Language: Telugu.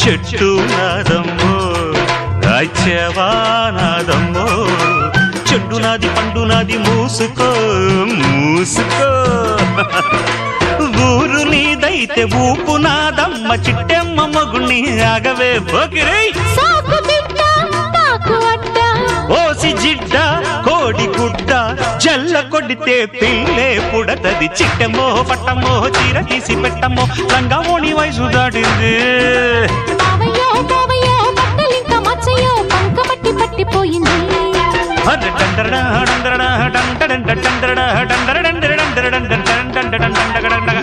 చెట్టు నాదమ్మో రాజ్యవా నాదమ్మో చెట్టు నాది పండు నాది మూసుకో మూసుకో ఊరు నీదైతే ఊపు నాదమ్మ చిట్టెమ్మ మగుణ్ణి ఆగవే పోకిరై ఓసి జిడ్డ కోడి గుడ్డ జల్ల కొడితే పిల్లే పుడతది చిట్టెమ్మో పట్టమ్మో చీర తీసి పెట్టమ్మో రంగమోని వయసు దాటింది డందరడా డందరడా డందరడా డందరడా డందరడా డందరడా డందరడా డందరడా